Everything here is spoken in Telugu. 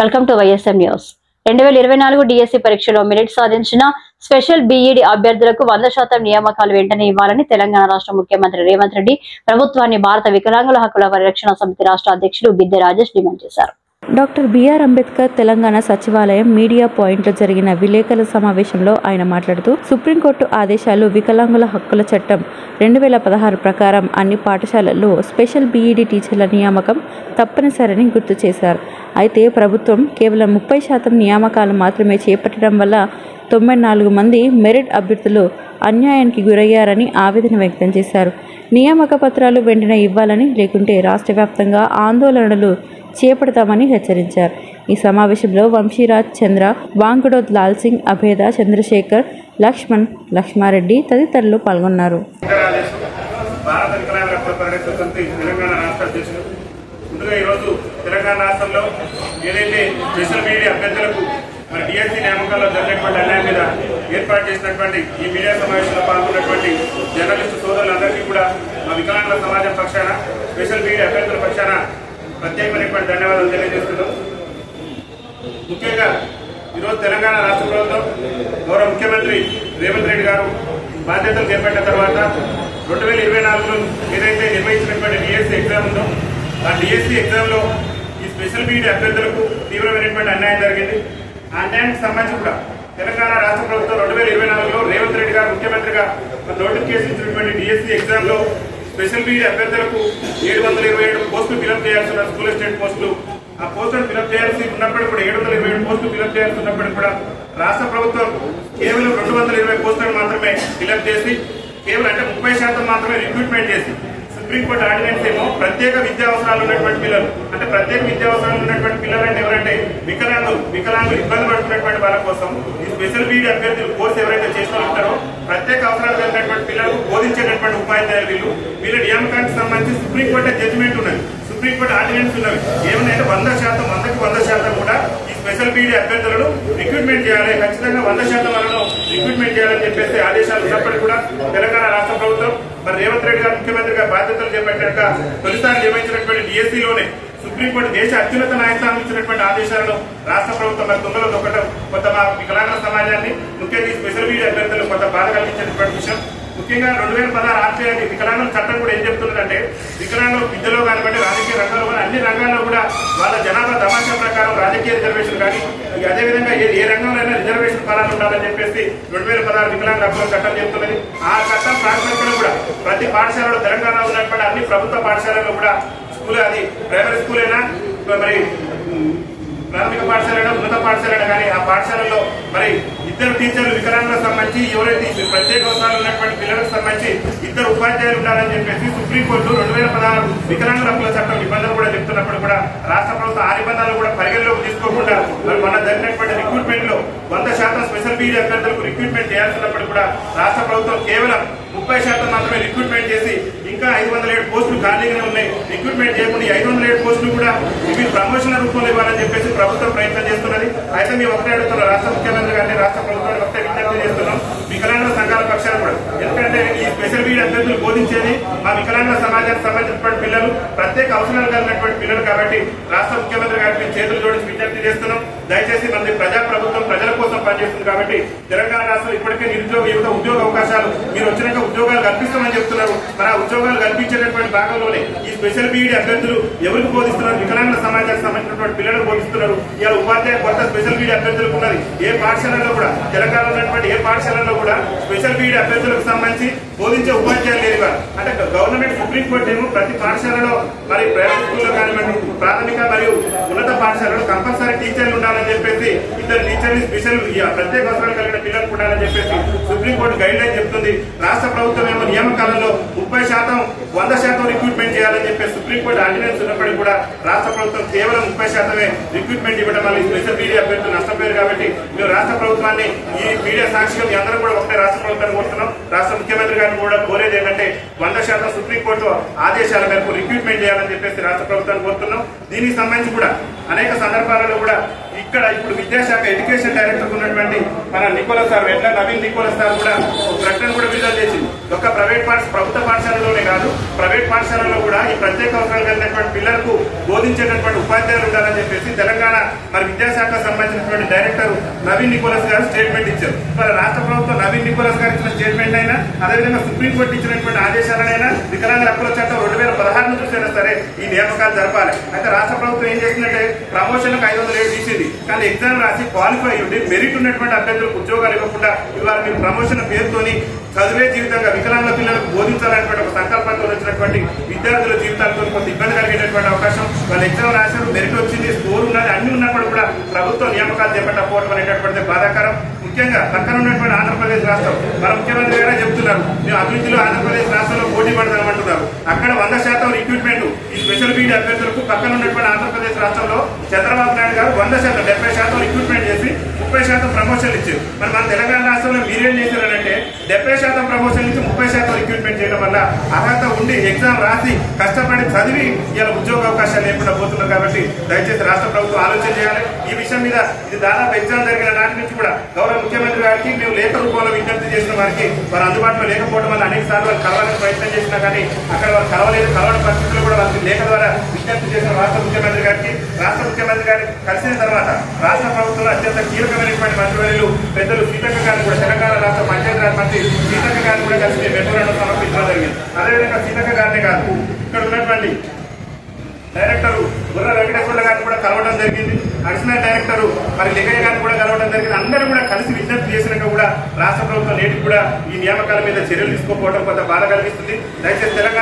Welcome to YSM news. 2024 DSC పరీక్షలో మెరిట్ సాధించిన స్పెషల్ బీఈడి అభ్యర్థులకు 100% నియామకాలు వెంటనే ఇవ్వాలని తెలంగాణ రాష్ట్ర ముఖ్యమంత్రి రేవంత్ రెడ్డి ప్రభుత్వాన్ని భారత వికలాంగుల హక్కుల పరిరక్షణ సమితి రాష్ట్ర అధ్యక్షుడు బిద్దె రాజేష్ డిమాండ్ చేశారు. డాక్టర్ బిఆర్ అంబేద్కర్ తెలంగాణ సచివాలయం మీడియా పాయింట్లో జరిగిన విలేకరుల సమావేశంలో ఆయన మాట్లాడుతూ సుప్రీంకోర్టు ఆదేశాలు వికలాంగుల హక్కుల చట్టం 2016 ప్రకారం అన్ని పాఠశాలల్లో స్పెషల్ బీఈడి టీచర్ల నియామకం తప్పనిసరని గుర్తు చేశారు. అయితే ప్రభుత్వం కేవలం 30% నియామకాలు మాత్రమే చేపట్టడం వల్ల 94 మంది మెరిట్ అభ్యర్థులు అన్యాయానికి గురయ్యారని ఆవేదన వ్యక్తం చేశారు. నియామక పత్రాలు వెంటనే ఇవ్వాలని, లేకుంటే రాష్ట్ర వ్యాప్తంగా ఆందోళనలు చేపడతామని హెచ్చరించారు. ఈ సమావేశంలో వంశీరాజ్ చంద్ర, వాంగుడోద్ లాల్ సింగ్, అభేద, చంద్రశేఖర్, లక్ష్మణ్, లక్ష్మారెడ్డి తదితరులు పాల్గొన్నారు. తెలంగాణ రాష్ట్రంలో ఏదైతే స్పెషల్ బీఈడి అభ్యర్థులకు మరి డిఎస్సి నియామకాల్లో జరిగినటువంటి అన్యాయం మీద ఏర్పాటు చేసినటువంటి ఈ మీడియా సమావేశంలో పాల్గొన్నటువంటి జర్నలిస్టు సోదరులందరికీ కూడా మా వికలాంగుల సమాజం పక్షాన, స్పెషల్ బీఈడి అభ్యర్థుల పక్షాన ప్రత్యేకమైనటువంటి ధన్యవాదాలు తెలియజేస్తున్నాం. ముఖ్యంగా ఈరోజు తెలంగాణ రాష్ట్ర ప్రభుత్వం గౌరవ ముఖ్యమంత్రి రేవంత్ రెడ్డి గారు బాధ్యతలు చేపట్టిన తర్వాత 2024లో ఏదైతే నిర్వహించినటువంటి డిఎస్సి ఎగ్జామ్ ఉందో ఆ డిఎస్సి ఎగ్జామ్లో ఈ స్పెషల్ బీఈడి అభ్యర్థులకు తీవ్రమైనటువంటి అన్యాయం జరిగింది. ఆ అన్యాయానికి సంబంధించి కూడా తెలంగాణ రాష్ట్ర ప్రభుత్వం 2024లో రేవంత్ రెడ్డి గారు ముఖ్యమంత్రిగా నోటిఫికేషన్ ఇచ్చినటువంటి డిఎస్సి ఎగ్జామ్లో స్పెషల్ బీఈడి అభ్యర్థులకు 727 పోస్టులు ఫిలప్ చేయాల్సిన స్కూల్ అసిస్టెంట్ పోస్టులు, ఆ పోస్టులను ఫిలప్ చేయాల్సి ఉన్నప్పటికీ కూడా 727 పోస్టులు ఫిలప్ చేయాల్సి ఉన్నప్పటికీ కూడా రాష్ట్ర ప్రభుత్వం కేవలం 220 పోస్టులను మాత్రమే ఫిలప్ చేసి కేవలం అంటే 30% మాత్రమే రిక్రూట్మెంట్ చేసి సుప్రీంకోర్టు ఆర్డినెన్స్ ఏమో ప్రత్యేక విద్యా అవసరాలు ఉన్నటువంటి పిల్లలు, అంటే ప్రత్యేక విద్యా అవసరాలు ఉన్నటువంటి పిల్లలు అంటే ఎవరంటే వికలాంగులు ఇబ్బంది పడుతున్నటువంటి వాళ్ళ కోసం ఈ స్పెషల్ బీఈడి అభ్యర్థులు కోర్సు ఎవరైతే చేస్తూ ఉంటారో ప్రత్యేక అవసరాలు కలిగినటువంటి పిల్లలకు బోధించేటటువంటి ఉపాధ్యాయులు వీళ్ళ నియామకానికి సంబంధించి సుప్రీంకోర్టు జడ్జిమెంట్ ఉన్నది, సుప్రీంకోర్టు ఆర్డినెన్స్ ఉన్నవి. ఏమన్నా 100% కూడా ఈ స్పెషల్ బీఈడి అభ్యర్థులను రిక్రూట్మెంట్ చేయాలి, ఖచ్చితంగా 100% వాళ్ళను రిక్రూట్మెంట్ చేయాలని చెప్పేసి ఆదేశాలు ఉన్నప్పటికీ కూడా తెలంగాణ రాష్ట్ర ప్రభుత్వం మరి రేవంత్ రెడ్డి గారు ముఖ్యమంత్రిగా బాధ్యతలు చేపట్టాక తొలిసారి నిర్వహించినటువంటి డిఎస్సిలోనే సుప్రీంకోర్టు దేశ అత్యున్నత న్యాయస్థానం ఇచ్చినటువంటి ఆదేశాలను రాష్ట్ర ప్రభుత్వం మరి తుంగలో దొక్కడం కొంత మా వికలాంగుల సమాజాన్ని, ముఖ్యంగా స్పెషల్ బీఈడి అభ్యర్థులు కొంత బాధ కలిగించినటువంటి విషయం. ముఖ్యంగా 2016 ఆర్టీఐ వికలాంగుల చట్టం కూడా ఏం చెప్తుందంటే వికలాంగుల విద్యలో కానివ్వండి, రాజకీయ రంగంలో కానీ అన్ని రంగాల్లో కూడా వాళ్ళ జనాభా తమాషా ప్రకారం రాజకీయ రిజర్వేషన్ కానీ అదేవిధంగా ఏ రంగంలో రిజర్వేషన్ ఫలాలు ఉండాలని చెప్పేసి 2016 వికలాంగుల హక్కుల చట్టం చెప్తున్నది. ఆ చట్టం ప్రాతిపదికన కూడా ప్రతి పాఠశాలలో తెలంగాణలో ఉన్నటువంటి అన్ని ప్రభుత్వ పాఠశాలలో కూడా స్కూల్, అది ప్రైమరీ స్కూల్ అయినా మరి ప్రాథమిక పాఠశాల, ఉన్నత పాఠశాల కానీ ఆ పాఠశాలలో మరి ఇద్దరు టీచర్లు వికలాంగులకు సంబంధించి ఎవరైతే ప్రత్యేక అవసరాలు ఉన్నటువంటి పిల్లలకు సంబంధించి ఇద్దరు ఉపాధ్యాయులు ఉండాలని చెప్పేసి సుప్రీంకోర్టు 2016 వికలాంగుల హక్కుల చట్టం నిబంధనలు కూడా చెప్తున్నప్పుడు కూడా రాష్ట్ర ప్రభుత్వం ఆ నిబంధనలు కూడా పరిగణలోకి తీసుకోకుండా మరి మన జరిగినటువంటి రిక్రూట్మెంట్ లో 100% స్పెషల్ బీఈడి అభ్యర్థులకు రిక్రూట్మెంట్ చేయాల్సినప్పుడు కూడా రాష్ట్ర ప్రభుత్వం కేవలం 30% మాత్రమే రిక్రూట్మెంట్ చేసి ఇంకా 507 పోస్టులు ఖాళీగానే ఉన్నాయి. రిక్రూట్మెంట్ చేయకుండా 507 పోస్టులు కూడా ఇవి ప్రమోషన్ రూపంలో ఇవ్వాలని చెప్పేసి ప్రభుత్వం ప్రయత్నం చేస్తున్నది. అయితే మేము ఒకటే అడుగుతున్నాం, రాష్ట్ర ముఖ్యమంత్రి గారిని, రాష్ట్ర ప్రభుత్వాన్ని ఒకటే విజ్ఞప్తి చేస్తున్నాం వికలాంగుల సంఘాల పక్షాన కూడా. ఎందుకంటే ఈ స్పెషల్ బీఈడి అభ్యర్థులు బోధించేది మా వికలాంగుల సమాజానికి సంబంధించినటువంటి పిల్లలు, ప్రత్యేక అవసరాలు కలిగినటువంటి పిల్లలు కాబట్టి రాష్ట్ర ముఖ్యమంత్రి గారికి చేతులు జోడించి విజ్ఞప్తి చేస్తున్నాం. దయచేసి మనది ప్రజా ప్రభుత్వం ప్రజల కోసం పనిచేస్తుంది కాబట్టి తెలంగాణ రాష్ట్రం ఇప్పటికే నిరుద్యోగ యువత ఉద్యోగ అవకాశాలు మీరు వచ్చినాక ఉద్యోగాలు కల్పిస్తామని చెప్తున్నారు. మరి ఆ ఉద్యోగాలు కల్పించేటటువంటి భాగంలోనే ఈ స్పెషల్ బీఈడి అభ్యర్థులు ఎవరికి బోధిస్తున్నారు? వికలాంగుల సమాజానికి సంబంధించినటువంటి పిల్లలకు బోధిస్తున్నారు. ఇలా ఉపాధ్యాయ కొత్త స్పెషల్ బీఈడి అభ్యర్థులకు ఉన్నది. ఏ పాఠశాలలో కూడా తెలంగాణలో ఉన్నటువంటి ఏ పాఠశాలలో కూడా స్పెషల్ బీఈడి అభ్యర్థులకు సంబంధించి బోధించే ఉపాధ్యాయులు లేరు. అంటే గవర్నమెంట్ సుప్రీంకోర్టు ఏమో ప్రతి పాఠశాలలో మరి ప్రైవేట్ స్కూల్లో కానివ్వండి, ప్రాథమిక మరియు ఉన్నత పాఠశాలలో కంపల్సరీ టీచర్లు ఉండాలని చెప్పేసి, ఇద్దరు టీచర్లు స్పెషల్ ప్రత్యేక అవసరాలు కలిగిన పిల్లలకు ఉండాలని చెప్పేసి సుప్రీంకోర్టు గైడ్ లైన్ చెప్తుంది. రాష్ట్ర ప్రభుత్వం ఏమో నియామకాలలో 30%, 100% రిక్రూట్మెంట్ చేయాలని చెప్పేసి సుప్రీంకోర్టు ఆర్డినెన్స్ ఉన్నప్పటికీ కూడా రాష్ట్ర ప్రభుత్వం కేవలం 30% రిక్రూట్మెంట్ ఇవ్వడం వల్ల స్పెషల్ బీఈడి అభ్యర్థులు నష్టపోయారు. కాబట్టి మేము రాష్ట్ర ప్రభుత్వాన్ని ఈ మీడియా సాక్షిగా మీ అందరూ కూడా ఒకటే రాష్ట్ర ప్రభుత్వాన్ని కోరుతున్నాం. రాష్ట్ర ముఖ్యమంత్రి గారిని కూడా కోరేది ఏంటంటే 100% సుప్రీంకోర్టు ఆదేశాల మేరకు రిక్రూట్మెంట్ చేయాలని చెప్పేసి రాష్ట్ర ప్రభుత్వాన్ని కోరుతున్నాం. దీనికి సంబంధించి కూడా అనేక సందర్భాలలో కూడా ఇక్కడ ఇప్పుడు విద్యాశాఖ ఎడ్యుకేషన్ డైరెక్టర్ ఉన్నటువంటి మన Nicholas sir, వెట్ల Naveen Nicholas sir కూడా ప్రకటన కూడా విడుదల చేసింది. ఒక ప్రభుత్వ పాఠశాలలోనే కాదు, ప్రైవేట్ పాఠశాలలో కూడా ఈ ప్రత్యేక అవసరాలు కలిగినటువంటి పిల్లలకు బోధించేటటువంటి ఉపాధ్యాయులు ఉండాలని చెప్పేసి తెలంగాణ విద్యాశాఖ సంబంధించినటువంటి డైరెక్టర్ నవీన్ నికోలస్ గారు స్టేట్మెంట్ ఇచ్చారు. మరి రాష్ట్ర ప్రభుత్వం నవీన్ నికోలస్ గారు ఇచ్చిన స్టేట్మెంట్ అయినా, అదేవిధంగా సుప్రీంకోర్టు ఇచ్చినటువంటి ఆదేశాలనైనా వికలాంగుల హక్కుల చట్టం 2016 నుంచి చూసినా సరే ఈ నియామకాలు జరపాలి. అయితే రాష్ట్ర ప్రభుత్వం ఏం చేసిందంటే ప్రమోషన్లకు 507 తీసింది. కానీ ఎగ్జామ్ రాసి క్వాలిఫై ఉండి మెరిట్ ఉన్నటువంటి అభ్యర్థులకు ఉద్యోగాలు ఇవ్వకుండా ఇవాళ మీరు ప్రమోషన్ పేరుతోని చదివే జీవితంగా వికలాంగుల పిల్లలకు బోధించాలనేటువంటి ఒక సంకల్పంతో వచ్చినటువంటి విద్యార్థుల జీవితాలతో కొంత ఇబ్బంది కలిగేటటువంటి అవకాశం. వాళ్ళు ఎగ్జామ్ రాశారు, మెరిట్ వచ్చింది, స్కోర్ ఉన్నది, అన్ని ఉన్నప్పుడు కూడా ప్రభుత్వం నియామకాలు చేపట్టకపోవడం అనేటటువంటిది బాధాకరం. ముఖ్యంగా పక్కన ఉన్నటువంటి ఆంధ్రప్రదేశ్ రాష్ట్రం మన ముఖ్యమంత్రి గారే చెబుతున్నారు, మేము అభివృద్ధిలో ఆంధ్రప్రదేశ్ రాష్ట్రంలో పోటీ పడతామంటున్నారు. అక్కడ 100% రిక్రూట్మెంట్ ఈ స్పెషల్ బీఈడీ అభ్యర్థులకు పక్కన ఉన్నటువంటి ఆంధ్రప్రదేశ్ రాష్ట్రంలో చంద్రబాబు నాయుడు గారు 100% 70% రిక్రూట్మెంట్ చేసి 30% ప్రమోషన్లు ఇచ్చారు. మరి మన తెలంగాణ రాష్ట్రంలో మీరేం చేశారంటే 70% ప్రమోషన్ నుంచి 30% రిక్రూట్మెంట్ చేయడం వల్ల అర్హత ఉండి ఎగ్జామ్ రాసి కష్టపడి చదివి ఇలా ఉద్యోగ అవకాశాలు లేకుండా పోతున్నారు. కాబట్టి దయచేసి రాష్ట్ర ప్రభుత్వం ఆలోచన చేయాలి ఈ విషయం మీద. ఇది దాదాపు ఎగ్జామ్ జరిగిన నాటి నుంచి కూడా గౌరవ ముఖ్యమంత్రి గారికి మేము లేఖ రూపంలో విజ్ఞప్తి చేసిన వారికి వారు అందుబాటులో లేకపోవడం వల్ల అనేక సార్లు వాళ్ళు కలవాలని ప్రయత్నం చేసినా కానీ అక్కడ వాళ్ళు కలవని పరిస్థితుల్లో కూడా వాళ్ళకి లేఖ ద్వారా విజ్ఞప్తి చేసిన రాష్ట్ర ముఖ్యమంత్రి గారిని కలిసిన తర్వాత రాష్ట్ర ప్రభుత్వంలో అత్యంత కీలకమైనటువంటి మంత్రివర్యులు పెద్దలు సీతక్క గారిని కూడా, తెలంగాణ రాష్ట్ర పంచాయతీరాజ్ మంత్రి సీతక్క గారిని కూడా కలిసి మెమోరాండం సమర్పించడం జరిగింది. అదేవిధంగా సీతక్క గారినే కాదు, ఇక్కడ ఉన్నటువంటి డైరెక్టర్ బుర్ర వెంకటేశ్వర్ల గారిని కూడా కలవడం జరిగింది. అడిషనల్ డైరెక్టర్ లింగయ్య గారిని కూడా కలవడం జరిగింది. అందరూ కూడా కలిసి విజ్ఞప్తి చేసినాక కూడా రాష్ట్ర ప్రభుత్వం నేటికి కూడా ఈ నియామకాల మీద చర్యలు తీసుకోకపోవడం కొంత బాధ కలిగిస్తుంది. దయచేసి తెలంగాణ